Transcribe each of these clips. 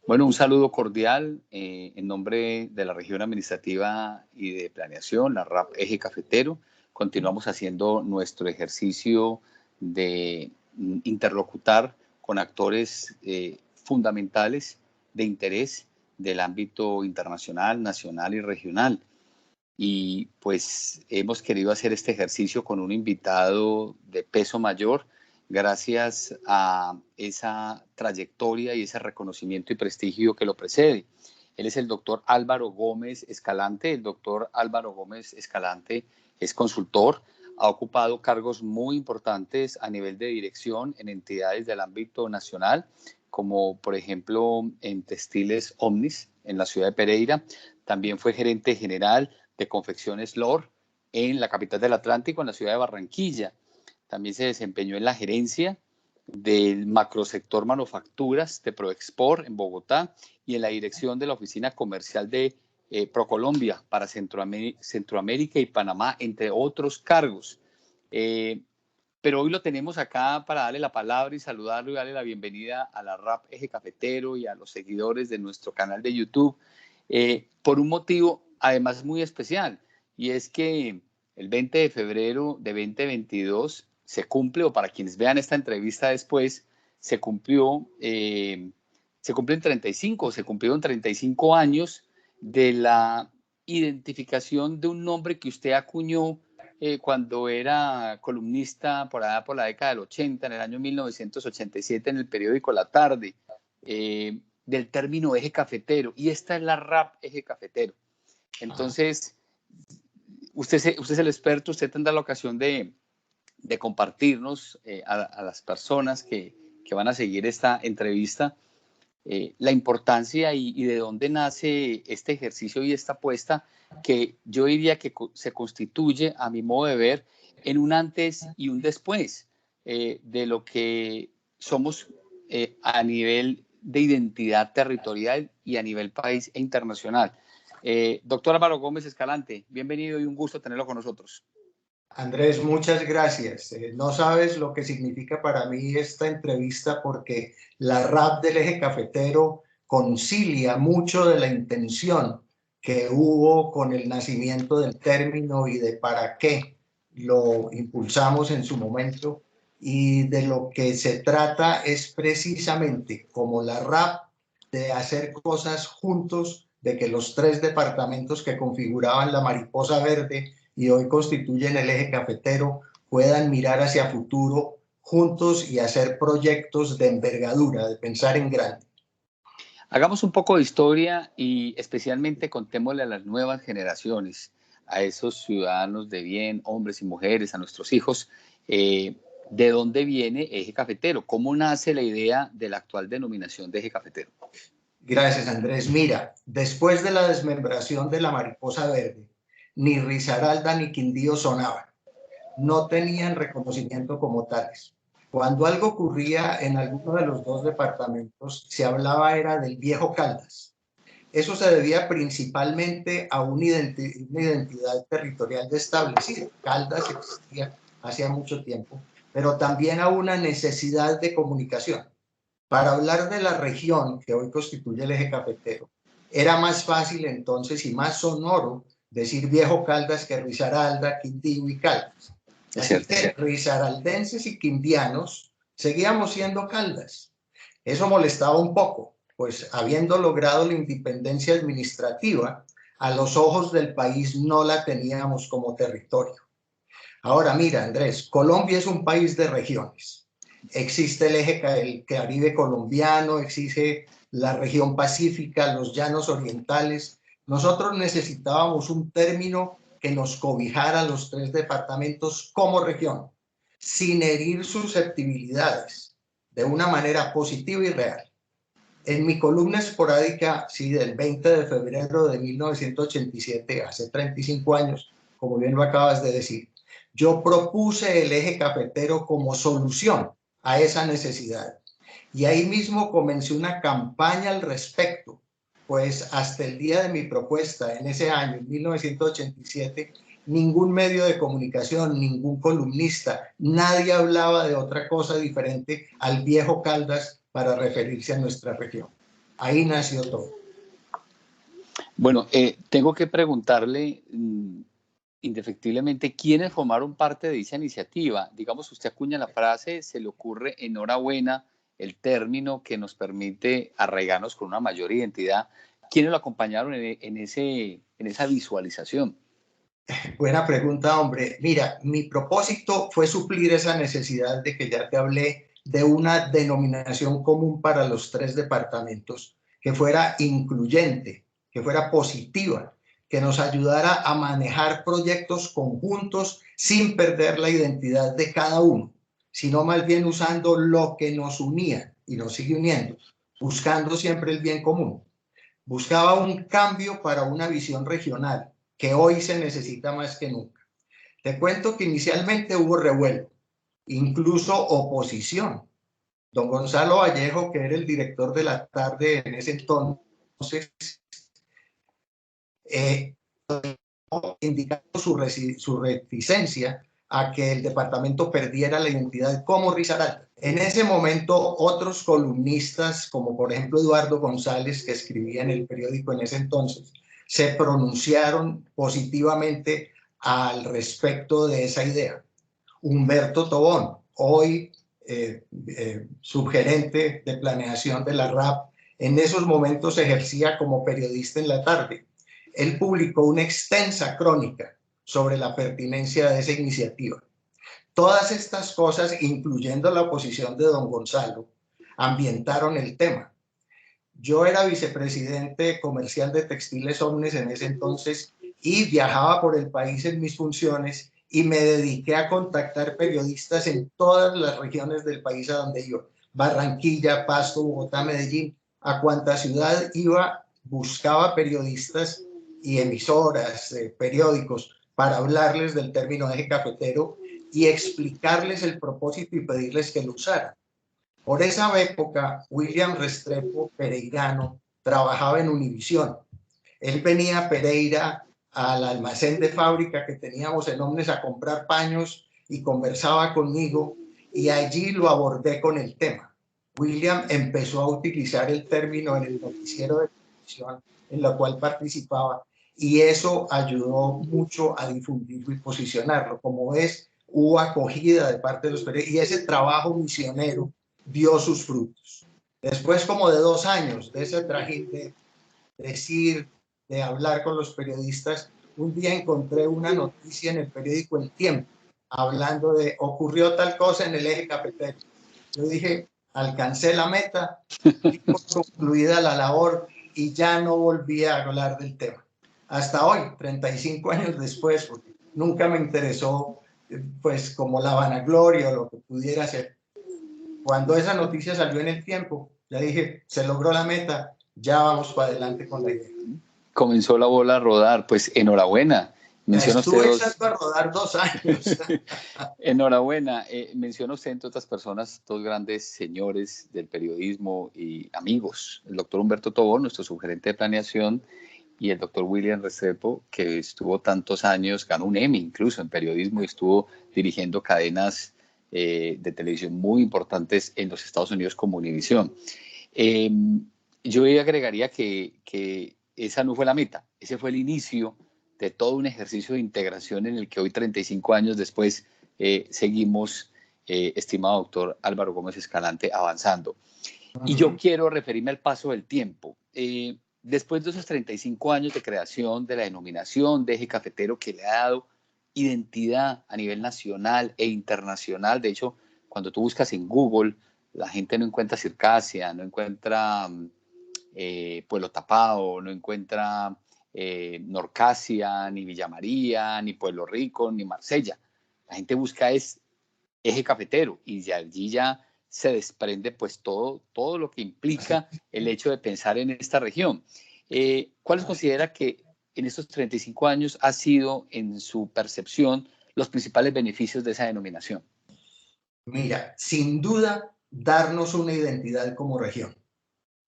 Bueno, un saludo cordial en nombre de la región administrativa y de planeación, la RAP Eje Cafetero. Continuamos haciendo nuestro ejercicio de interlocutar con actores fundamentales de interés del ámbito internacional, nacional y regional. Y pues hemos querido hacer este ejercicio con un invitado de peso mayor, gracias a esa trayectoria y ese reconocimiento y prestigio que lo precede. Él es el doctor Álvaro Gómez Escalante. El doctor Álvaro Gómez Escalante es consultor, ha ocupado cargos muy importantes a nivel de dirección en entidades del ámbito nacional, como por ejemplo en Textiles Omnis en la ciudad de Pereira. También fue gerente general de Confecciones LOR en la capital del Atlántico, en la ciudad de Barranquilla. También se desempeñó en la gerencia del macrosector manufacturas de Proexport en Bogotá y en la dirección de la oficina comercial de Procolombia para Centroamérica y Panamá, entre otros cargos. Pero hoy lo tenemos acá para darle la palabra y saludarlo y darle la bienvenida a la RAP Eje Cafetero y a los seguidores de nuestro canal de YouTube, por un motivo además muy especial, y es que el 20 de febrero de 2022 se cumple, o para quienes vean esta entrevista después, se cumplieron 35 años de la identificación de un nombre que usted acuñó cuando era columnista por allá por la década del 80, en el año 1987, en el periódico La Tarde, del término eje cafetero, y esta es la RAP Eje Cafetero. Entonces, usted es el experto, usted tendrá la ocasión de compartirnos a las personas que van a seguir esta entrevista la importancia y de dónde nace este ejercicio y esta apuesta que yo diría que se constituye, a mi modo de ver, en un antes y un después de lo que somos a nivel de identidad territorial y a nivel país e internacional. Doctor Álvaro Gómez Escalante, bienvenido y un gusto tenerlo con nosotros. Andrés, muchas gracias. No sabes lo que significa para mí esta entrevista porque la RAP del Eje Cafetero concilia mucho de la intención que hubo con el nacimiento del término y de para qué lo impulsamos en su momento, y de lo que se trata es precisamente, como la RAP, de hacer cosas juntos, de que los tres departamentos que configuraban la Mariposa Verde y hoy constituyen el Eje Cafetero puedan mirar hacia futuro juntos y hacer proyectos de envergadura, de pensar en grande. Hagamos un poco de historia y especialmente contémosle a las nuevas generaciones, a esos ciudadanos de bien, hombres y mujeres, a nuestros hijos, ¿de dónde viene Eje Cafetero? ¿Cómo nace la idea de la actual denominación de Eje Cafetero? Gracias, Andrés. Mira, después de la desmembración de la Mariposa Verde, ni Risaralda ni Quindío sonaban. No tenían reconocimiento como tales. Cuando algo ocurría en alguno de los dos departamentos, se hablaba era del viejo Caldas. Eso se debía principalmente a una identidad territorial establecida. Caldas existía hacía mucho tiempo, pero también a una necesidad de comunicación. Para hablar de la región que hoy constituye el Eje Cafetero, era más fácil entonces y más sonoro decir Viejo Caldas que Risaralda, Quindío y Caldas. Así que risaraldenses y quindianos seguíamos siendo Caldas. Eso molestaba un poco, pues habiendo logrado la independencia administrativa, a los ojos del país no la teníamos como territorio. Ahora mira, Andrés, Colombia es un país de regiones. Existe el eje Caribe colombiano, existe la región pacífica, los llanos orientales. Nosotros necesitábamos un término que nos cobijara los tres departamentos como región, sin herir susceptibilidades, de una manera positiva y real. En mi columna esporádica, sí, del 20 de febrero de 1987, hace 35 años, como bien lo acabas de decir, yo propuse el Eje Cafetero como solución a esa necesidad. Y ahí mismo comencé una campaña al respecto, pues hasta el día de mi propuesta, en ese año, en 1987, ningún medio de comunicación, ningún columnista, nadie hablaba de otra cosa diferente al viejo Caldas para referirse a nuestra región. Ahí nació todo. Bueno, tengo que preguntarle indefectiblemente quiénes formaron parte de esa iniciativa. Digamos, usted acuña la frase, se le ocurre enhorabuena el término que nos permite arraigarnos con una mayor identidad. ¿Quiénes lo acompañaron en esa visualización? Buena pregunta, hombre. Mira, mi propósito fue suplir esa necesidad de que ya te hablé de una denominación común para los 3 departamentos, que fuera incluyente, que fuera positiva, que nos ayudara a manejar proyectos conjuntos sin perder la identidad de cada uno, sino más bien usando lo que nos unía y nos sigue uniendo, buscando siempre el bien común. Buscaba un cambio para una visión regional que hoy se necesita más que nunca. Te cuento que inicialmente hubo revuelo, incluso oposición. Don Gonzalo Vallejo, que era el director de la tarde en ese entonces, indicando su reticencia a que el departamento perdiera la identidad como Risaralda. En ese momento, otros columnistas, como por ejemplo Eduardo González, que escribía en el periódico en ese entonces, se pronunciaron positivamente al respecto de esa idea. Humberto Tobón, hoy subgerente de planeación de la RAP, en esos momentos ejercía como periodista en la tarde. Él publicó una extensa crónica sobre la pertinencia de esa iniciativa. Todas estas cosas, incluyendo la oposición de don Gonzalo, ambientaron el tema. Yo era vicepresidente comercial de Textiles Omnes en ese entonces y viajaba por el país en mis funciones y me dediqué a contactar periodistas en todas las regiones del país a donde iba. Barranquilla, Pasto, Bogotá, Medellín, a cuanta ciudad iba, buscaba periodistas y emisoras, periódicos, para hablarles del término eje cafetero y explicarles el propósito y pedirles que lo usaran. Por esa época, William Restrepo Pereirano trabajaba en Univisión. Él venía a Pereira al almacén de fábrica que teníamos en Omnes a comprar paños y conversaba conmigo y allí lo abordé con el tema. William empezó a utilizar el término en el noticiero de televisión en la cual participaba y eso ayudó mucho a difundirlo y posicionarlo. Como ves, hubo acogida de parte de los periodistas y ese trabajo misionero dio sus frutos. Después como de 2 años de ese trajín de decir, de hablar con los periodistas, un día encontré una noticia en el periódico El Tiempo, hablando de ocurrió tal cosa en el eje cafetero. Yo dije, alcancé la meta, concluida la labor y ya no volví a hablar del tema. Hasta hoy, 35 años después, porque nunca me interesó pues como la vanagloria o lo que pudiera ser. Cuando esa noticia salió en El Tiempo, ya dije, se logró la meta, ya vamos para adelante con la idea. Comenzó la bola a rodar, pues enhorabuena. Menciona estuve echando a rodar 2 años. Enhorabuena. Menciona usted, entre otras personas, 2 grandes señores del periodismo y amigos. El doctor Humberto Tobón, nuestro subgerente de planeación, y el doctor William Restrepo, que estuvo tantos años, ganó un Emmy incluso en periodismo y estuvo dirigiendo cadenas de televisión muy importantes en los Estados Unidos como Univisión. Yo agregaría que esa no fue la meta, ese fue el inicio de todo un ejercicio de integración en el que hoy, 35 años después, seguimos, estimado doctor Álvaro Gómez Escalante, avanzando. Y yo quiero referirme al paso del tiempo. Después de esos 35 años de creación de la denominación de eje cafetero que le ha dado identidad a nivel nacional e internacional, de hecho, cuando tú buscas en Google, la gente no encuentra Circasia, no encuentra Pueblo Tapado, no encuentra Norcasia, ni Villa María, ni Pueblo Rico, ni Marsella. La gente busca es eje cafetero y de allí ya se desprende pues todo lo que implica el hecho de pensar en esta región. ¿Cuáles considera que en estos 35 años ha sido, en su percepción, los principales beneficios de esa denominación? Mira, sin duda, darnos una identidad como región,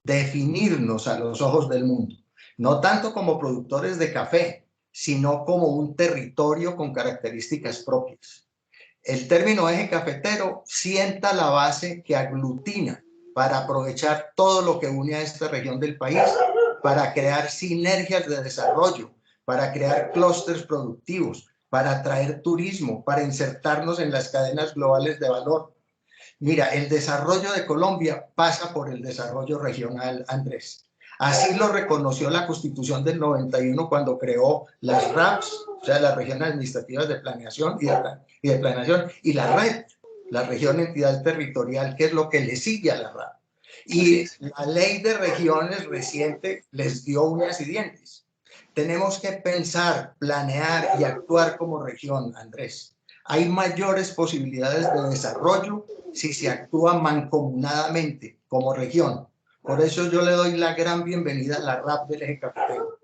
definirnos a los ojos del mundo, no tanto como productores de café, sino como un territorio con características propias. El término eje cafetero sienta la base que aglutina para aprovechar todo lo que une a esta región del país, para crear sinergias de desarrollo, para crear clústeres productivos, para atraer turismo, para insertarnos en las cadenas globales de valor. Mira, el desarrollo de Colombia pasa por el desarrollo regional, Andrés. Así lo reconoció la Constitución del 91 cuando creó las RAPs, o sea, las regiones administrativas de planeación y la RED, la región entidad territorial, que es lo que le sigue a la RAP. Y la ley de regiones reciente les dio uñas y dientes. Tenemos que pensar, planear y actuar como región, Andrés. Hay mayores posibilidades de desarrollo si se actúa mancomunadamente como región. Por eso yo le doy la gran bienvenida a la RAP del Eje Cafetero.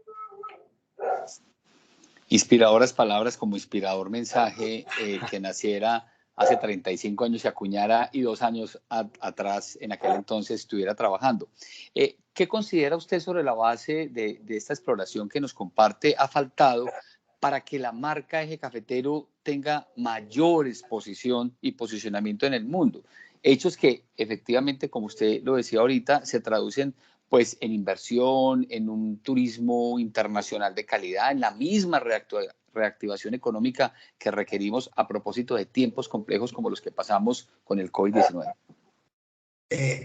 Inspiradoras palabras, como inspirador mensaje que naciera hace 35 años y acuñara y 2 años atrás, en aquel entonces, estuviera trabajando. ¿Qué considera usted sobre la base de esta exploración que nos comparte ha faltado para que la marca Eje Cafetero tenga mayor exposición y posicionamiento en el mundo? Hechos que efectivamente, como usted lo decía ahorita, se traducen pues en inversión, en un turismo internacional de calidad, en la misma reactivación económica que requerimos a propósito de tiempos complejos como los que pasamos con el COVID-19.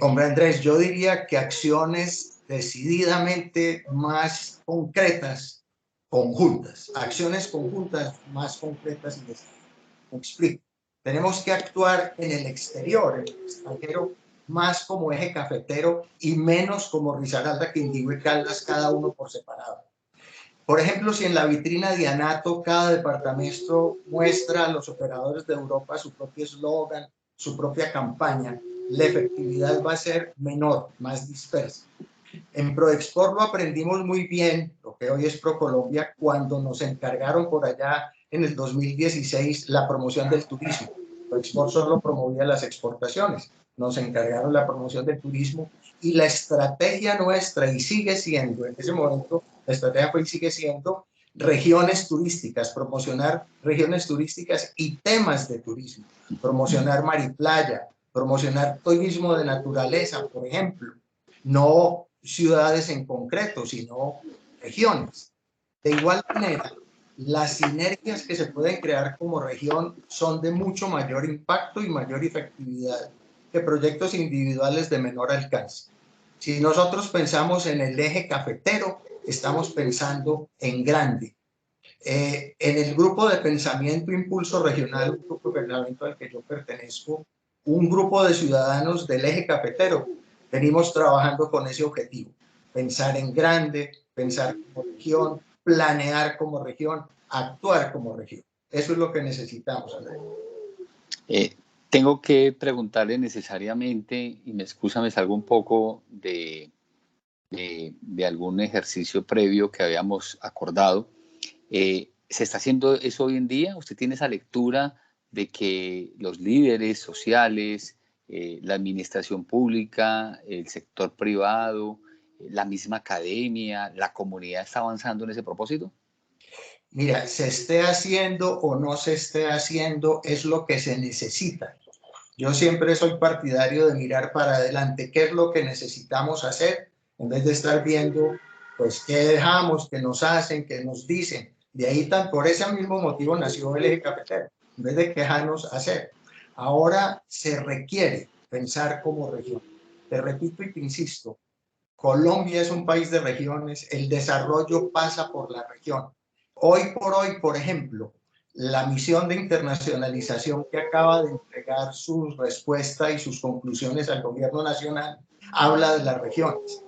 Hombre Andrés, yo diría que acciones decididamente más concretas, conjuntas, acciones conjuntas más concretas y decididas. Me explico. Tenemos que actuar en el exterior, en el extranjero, más como Eje Cafetero y menos como Risaralda, Quindío y Caldas, cada uno por separado. Por ejemplo, si en la vitrina de Anato cada departamento muestra a los operadores de Europa su propio eslogan, su propia campaña, la efectividad va a ser menor, más dispersa. En ProExport lo aprendimos muy bien, lo que hoy es ProColombia, cuando nos encargaron por allá en el 2016 la promoción del turismo. ProExport solo promovía las exportaciones, nos encargaron la promoción del turismo y la estrategia nuestra, y sigue siendo, en ese momento, la estrategia fue y sigue siendo regiones turísticas, promocionar regiones turísticas y temas de turismo, promocionar mar y playa, promocionar turismo de naturaleza, por ejemplo, no ciudades en concreto, sino regiones. De igual manera, las sinergias que se pueden crear como región son de mucho mayor impacto y mayor efectividad que proyectos individuales de menor alcance. Si nosotros pensamos en el eje cafetero, estamos pensando en grande. En el grupo de pensamiento Impulso Regional, un grupo de pensamiento al que yo pertenezco, un grupo de ciudadanos del eje cafetero, venimos trabajando con ese objetivo, pensar en grande, pensar como región, planear como región, actuar como región. Eso es lo que necesitamos, Andrés. Tengo que preguntarle necesariamente, y me excusa, me salgo un poco de algún ejercicio previo que habíamos acordado. ¿Se está haciendo eso hoy en día? ¿Usted tiene esa lectura de que los líderes sociales, la administración pública, el sector privado, la misma academia, la comunidad está avanzando en ese propósito? Mira, se esté haciendo o no se esté haciendo es lo que se necesita. Yo siempre soy partidario de mirar para adelante qué es lo que necesitamos hacer, en vez de estar viendo, pues, qué dejamos, qué nos hacen, qué nos dicen. De ahí, por ese mismo motivo nació el eje cafetero, en vez de quejarnos, hacer. Ahora se requiere pensar como región. Te repito y te insisto, Colombia es un país de regiones, el desarrollo pasa por la región. Hoy por hoy, por ejemplo, la misión de internacionalización que acaba de entregar su respuesta y sus conclusiones al gobierno nacional habla de las regiones.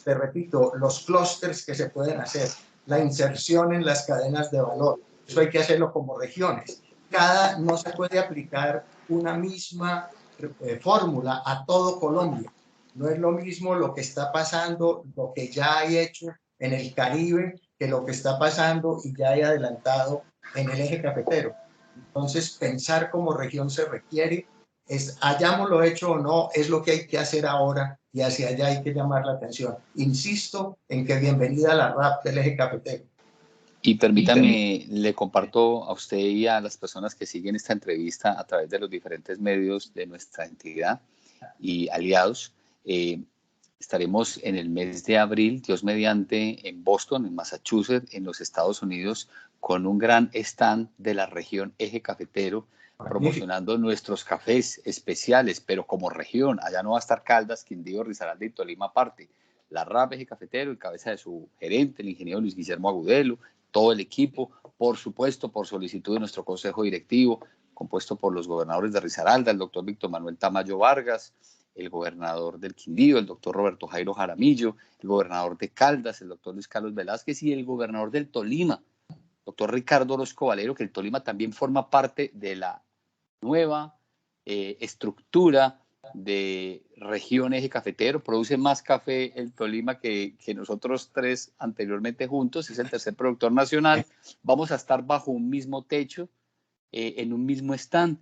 Te repito, los clústeres que se pueden hacer, la inserción en las cadenas de valor, eso hay que hacerlo como regiones. No se puede aplicar una misma fórmula a todo Colombia. No es lo mismo lo que está pasando, lo que ya hay hecho en el Caribe, que lo que está pasando y ya hay adelantado en el eje cafetero. Entonces, pensar como región se requiere, hayámoslo hecho o no, es lo que hay que hacer ahora y hacia allá hay que llamar la atención. Insisto en que bienvenida a la RAP del eje cafetero. Y permítame, le comparto a usted y a las personas que siguen esta entrevista a través de los diferentes medios de nuestra entidad, y aliados. Estaremos en el mes de abril, Dios mediante, en Boston, en Massachusetts, en los Estados Unidos, con un gran stand de la región Eje Cafetero, promocionando nuestros cafés especiales, pero como región. Allá no va a estar Caldas, Quindío, Risaralda y Tolima aparte. La RAP Eje Cafetero, en cabeza de su gerente, el ingeniero Luis Guillermo Agudelo, todo el equipo, por supuesto, por solicitud de nuestro consejo directivo, compuesto por los gobernadores de Risaralda, el doctor Víctor Manuel Tamayo Vargas, el gobernador del Quindío, el doctor Roberto Jairo Jaramillo, el gobernador de Caldas, el doctor Luis Carlos Velázquez, y el gobernador del Tolima, doctor Ricardo Orozco Valero, que el Tolima también forma parte de la nueva estructura de región Eje Cafetero. Produce más café el Tolima que nosotros tres anteriormente juntos, es el tercer productor nacional. Vamos a estar bajo un mismo techo, en un mismo stand,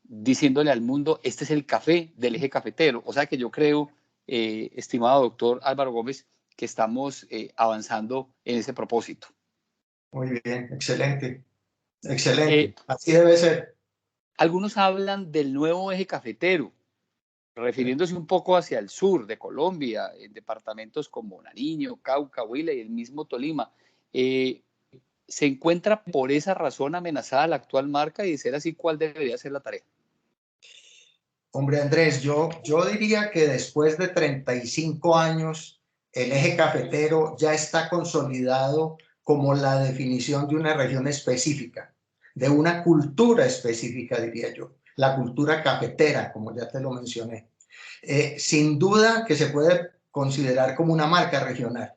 diciéndole al mundo, este es el café del Eje Cafetero. O sea que yo creo, estimado doctor Álvaro Gómez, que estamos avanzando en ese propósito. Muy bien, excelente, excelente, así debe ser. Algunos hablan del nuevo Eje Cafetero, refiriéndose un poco hacia el sur de Colombia, en departamentos como Nariño, Cauca, Huila y el mismo Tolima. ¿Se encuentra por esa razón amenazada la actual marca? Y de ser así, ¿cuál debería ser la tarea? Hombre, Andrés, yo diría que después de 35 años, el Eje Cafetero ya está consolidado como la definición de una región específica, de una cultura específica, diría yo, la cultura cafetera, como ya te lo mencioné. Sin duda que se puede considerar como una marca regional.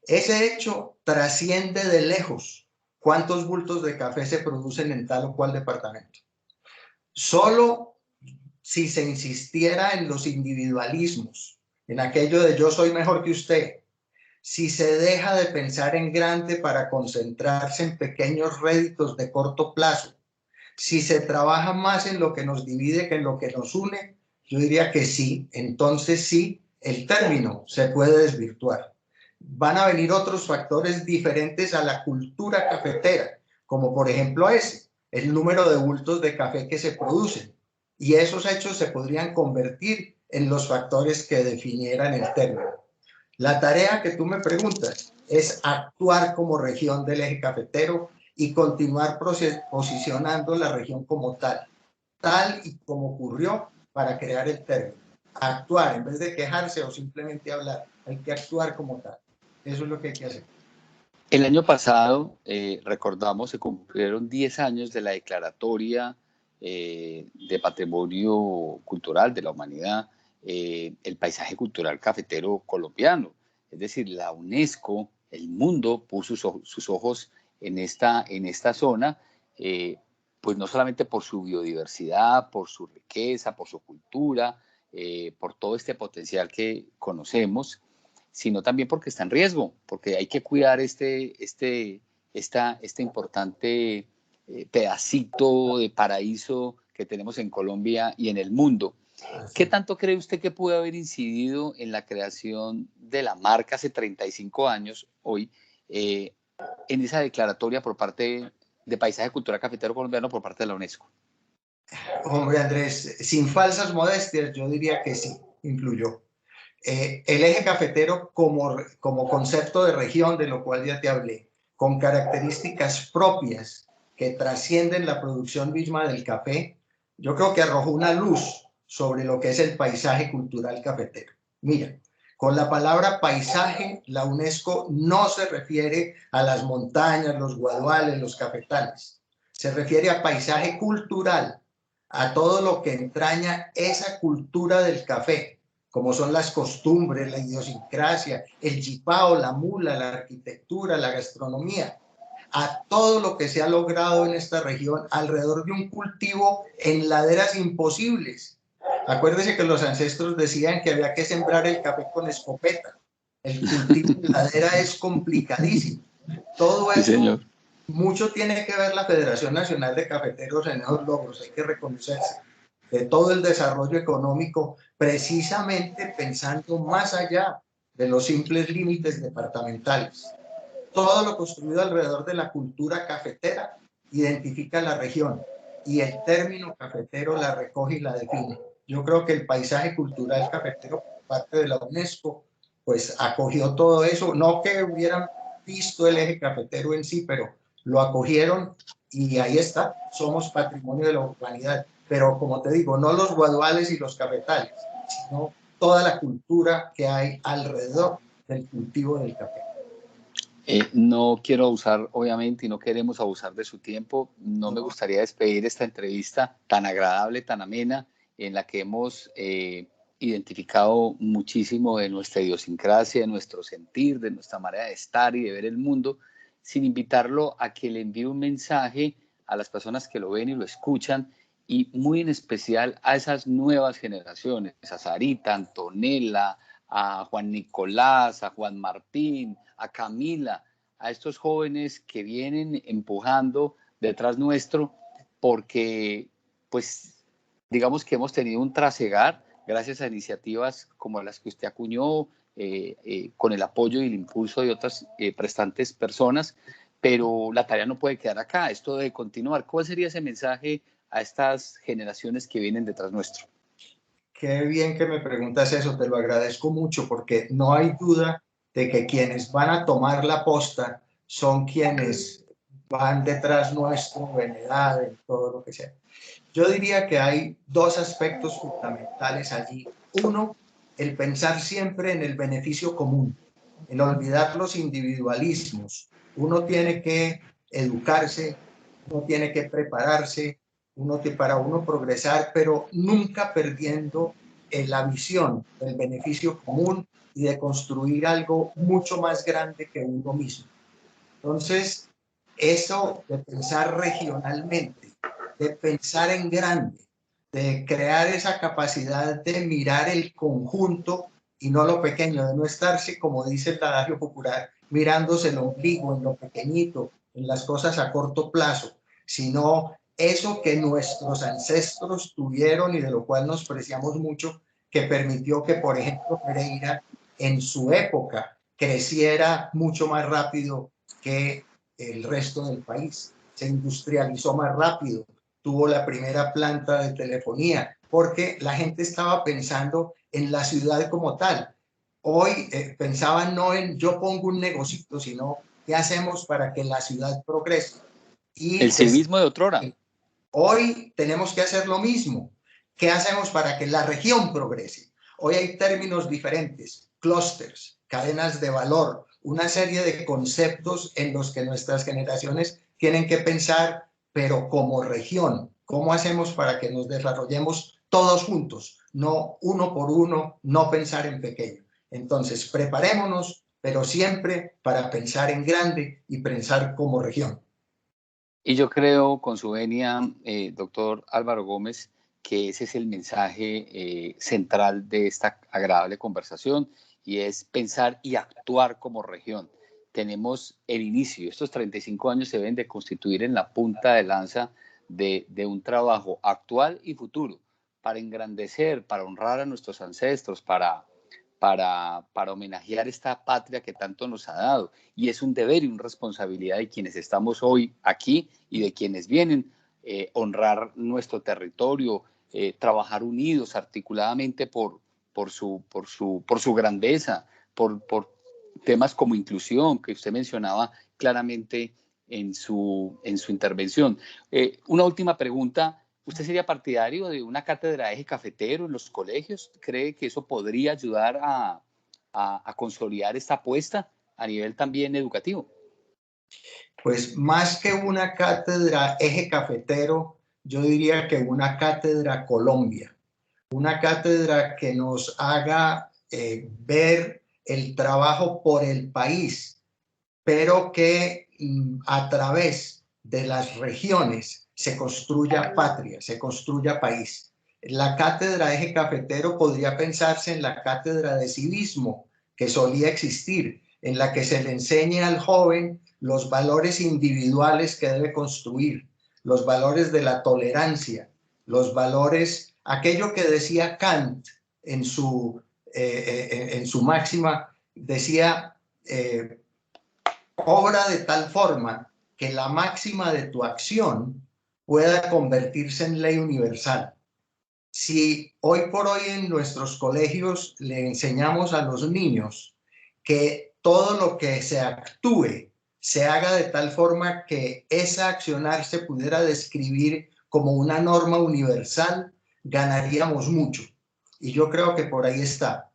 Ese hecho trasciende de lejos cuántos bultos de café se producen en tal o cual departamento. Solo si se insistiera en los individualismos, en aquello de yo soy mejor que usted, si se deja de pensar en grande para concentrarse en pequeños réditos de corto plazo, si se trabaja más en lo que nos divide que en lo que nos une, yo diría que sí, entonces sí, el término se puede desvirtuar. Van a venir otros factores diferentes a la cultura cafetera, como por ejemplo ese, el número de bultos de café que se producen. Y esos hechos se podrían convertir en los factores que definieran el término. La tarea que tú me preguntas es actuar como región del Eje Cafetero y continuar posicionando la región como tal y como ocurrió para crear el término. Actuar en vez de quejarse o simplemente hablar, hay que actuar como tal. Eso es lo que hay que hacer. El año pasado, recordamos, se cumplieron 10 años de la declaratoria de Patrimonio Cultural de la Humanidad, el paisaje cultural cafetero colombiano. Es decir, la UNESCO, el mundo, puso sus ojos en esta zona, pues no solamente por su biodiversidad, por su riqueza, por su cultura, por todo este potencial que conocemos, sino también porque está en riesgo, porque hay que cuidar este importante pedacito de paraíso que tenemos en Colombia y en el mundo. ¿Qué tanto cree usted que pudo haber incidido en la creación de la marca hace 35 años, hoy, en esa declaratoria por parte de Paisaje Cultural Cafetero Colombiano por parte de la UNESCO? Hombre, Andrés, sin falsas modestias, yo diría que sí, influyó. El Eje Cafetero como concepto de región, de lo cual ya te hablé, con características propias que trascienden la producción misma del café, yo creo que arrojó una luz sobre lo que es el paisaje cultural cafetero. Mira, con la palabra paisaje, la UNESCO no se refiere a las montañas, los guaduales, los cafetales. Se refiere a paisaje cultural, a todo lo que entraña esa cultura del café, como son las costumbres, la idiosincrasia, el chipao, la mula, la arquitectura, la gastronomía, a todo lo que se ha logrado en esta región alrededor de un cultivo en laderas imposibles. Acuérdese que los ancestros decían que había que sembrar el café con escopeta. El cultivo en ladera es complicadísimo. Todo eso, Sí, señor. mucho tiene que ver la Federación Nacional de Cafeteros en esos logros, hay que reconocerse, de todo el desarrollo económico, precisamente pensando más allá de los simples límites departamentales. Todo lo construido alrededor de la cultura cafetera identifica la región y el término cafetero la recoge y la define. Yo creo que el paisaje cultural cafetero por parte de la UNESCO pues acogió todo eso, no que hubieran visto el eje cafetero en sí, pero lo acogieron y ahí está, somos patrimonio de la humanidad. Pero como te digo, no los guaduales y los cafetales, sino toda la cultura que hay alrededor del cultivo del café. No quiero abusar, obviamente, y no queremos abusar de su tiempo. No me gustaría despedir esta entrevista tan agradable, tan amena, en la que hemos identificado muchísimo de nuestra idiosincrasia, de nuestro sentir, de nuestra manera de estar y de ver el mundo, sin invitarlo a que le envíe un mensaje a las personas que lo ven y lo escuchan, y muy en especial a esas nuevas generaciones, a Sarita, Antonella, a Juan Nicolás, a Juan Martín, a Camila, a estos jóvenes que vienen empujando detrás nuestro, porque pues digamos que hemos tenido un trasegar gracias a iniciativas como las que usted acuñó, con el apoyo y el impulso de otras prestantes personas, pero la tarea no puede quedar acá, esto debe continuar. ¿Cuál sería ese mensaje a estas generaciones que vienen detrás nuestro? Qué bien que me preguntas eso, te lo agradezco mucho porque no hay duda de que quienes van a tomar la posta son quienes van detrás nuestro en edad, en todo lo que sea. Yo diría que hay dos aspectos fundamentales allí. Uno, el pensar siempre en el beneficio común, en olvidar los individualismos. Uno tiene que educarse, uno tiene que prepararse, para uno progresar, pero nunca perdiendo la visión del beneficio común y de construir algo mucho más grande que uno mismo. Entonces, eso de pensar regionalmente, de pensar en grande, de crear esa capacidad de mirar el conjunto y no lo pequeño, de no estarse, como dice el adagio popular, mirándose el ombligo, en lo pequeñito, en las cosas a corto plazo, sino eso que nuestros ancestros tuvieron y de lo cual nos preciamos mucho, que permitió que, por ejemplo, Pereira en su época creciera mucho más rápido que el resto del país. Se industrializó más rápido, tuvo la primera planta de telefonía, porque la gente estaba pensando en la ciudad como tal. Hoy pensaban no en yo pongo un negocito, sino qué hacemos para que la ciudad progrese. El Y civismo de otrora. hoy tenemos que hacer lo mismo. ¿Qué hacemos para que la región progrese? Hoy hay términos diferentes, clústeres, cadenas de valor, una serie de conceptos en los que nuestras generaciones tienen que pensar, pero como región, ¿cómo hacemos para que nos desarrollemos todos juntos? No uno por uno, no pensar en pequeño. Entonces, preparémonos, pero siempre para pensar en grande y pensar como región. Y yo creo, con su venia, doctor Álvaro Gómez, que ese es el mensaje central de esta agradable conversación, y es pensar y actuar como región. Tenemos el inicio, estos 35 años se deben de constituir en la punta de lanza de un trabajo actual y futuro para engrandecer, para honrar a nuestros ancestros, para homenajear esta patria que tanto nos ha dado. Y es un deber y una responsabilidad de quienes estamos hoy aquí y de quienes vienen, honrar nuestro territorio, trabajar unidos, articuladamente por su grandeza, por temas como inclusión, que usted mencionaba claramente en su intervención. Una última pregunta. ¿Usted sería partidario de una cátedra de eje cafetero en los colegios? ¿Cree que eso podría ayudar a consolidar esta apuesta a nivel también educativo? Pues más que una cátedra eje cafetero, yo diría que una cátedra Colombia, una cátedra que nos haga ver el trabajo por el país, pero que a través de las regiones se construya patria, se construya país. La cátedra eje cafetero podría pensarse en la cátedra de civismo que solía existir, en la que se le enseñe al joven los valores individuales que debe construir, los valores de la tolerancia, los valores, aquello que decía Kant en su máxima, decía, obra de tal forma que la máxima de tu acción pueda convertirse en ley universal. Si hoy por hoy en nuestros colegios le enseñamos a los niños que todo lo que se actúe se haga de tal forma que esa accionar se pudiera describir como una norma universal, ganaríamos mucho. Y yo creo que por ahí está.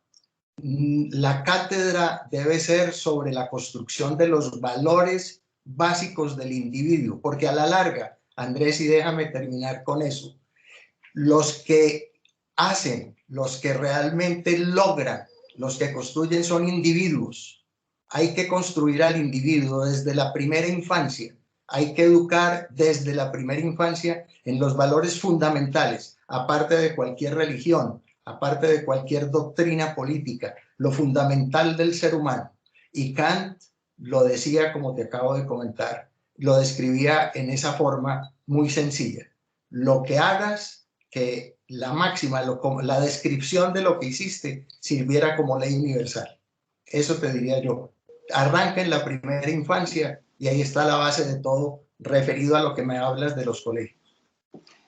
La cátedra debe ser sobre la construcción de los valores básicos del individuo, porque a la larga, Andrés, y déjame terminar con eso, los que hacen, los que realmente logran, los que construyen son individuos. Hay que construir al individuo desde la primera infancia. Hay que educar desde la primera infancia en los valores fundamentales, aparte de cualquier religión, aparte de cualquier doctrina política, lo fundamental del ser humano. Y Kant lo decía, como te acabo de comentar, lo describía en esa forma muy sencilla. Lo que hagas, que la máxima, la descripción de lo que hiciste sirviera como ley universal. Eso te diría yo. Arranca en la primera infancia y ahí está la base de todo referido a lo que me hablas de los colegios.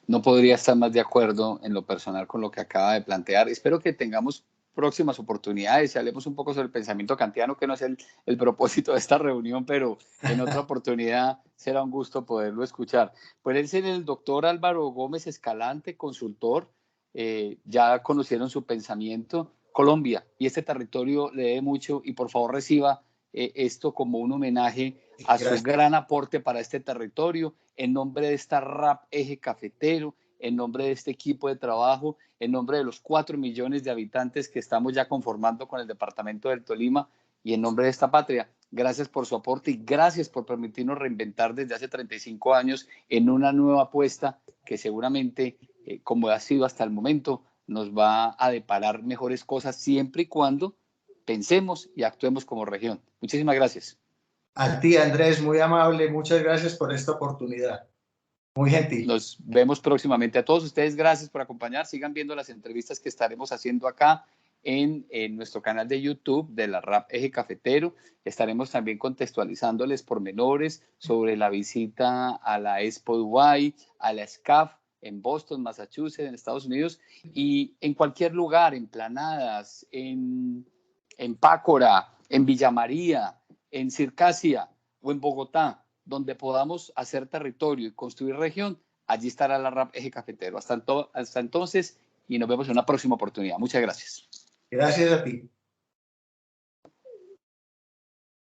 No podría estar más de acuerdo en lo personal con lo que acaba de plantear. Espero que tengamos próximas oportunidades y hablemos un poco sobre el pensamiento kantiano, que no es el propósito de esta reunión, pero en otra oportunidad será un gusto poderlo escuchar. Puede ser el doctor Álvaro Gómez Escalante, consultor, ya conocieron su pensamiento. Colombia y este territorio le debe mucho y por favor reciba esto como un homenaje a su gran aporte para este territorio, en nombre de esta RAP Eje Cafetero, en nombre de este equipo de trabajo, en nombre de los 4 millones de habitantes que estamos ya conformando con el departamento del Tolima y en nombre de esta patria. Gracias por su aporte y gracias por permitirnos reinventar desde hace 35 años en una nueva apuesta que seguramente, como ha sido hasta el momento, nos va a deparar mejores cosas siempre y cuando pensemos y actuemos como región. Muchísimas gracias. A ti, Andrés, muy amable. Muchas gracias por esta oportunidad. Muy gentil. Nos vemos próximamente. A todos ustedes, gracias por acompañar. Sigan viendo las entrevistas que estaremos haciendo acá en nuestro canal de YouTube de la RAP Eje Cafetero. Estaremos también contextualizándoles pormenores sobre la visita a la Expo Dubai, a la SCAF en Boston, Massachusetts, en Estados Unidos, y en cualquier lugar, en Planadas, en Pácora, en Villa María, en Circasia o en Bogotá, donde podamos hacer territorio y construir región, allí estará la RAP Eje Cafetero. Hasta entonces, y nos vemos en una próxima oportunidad. Muchas gracias. Gracias a ti.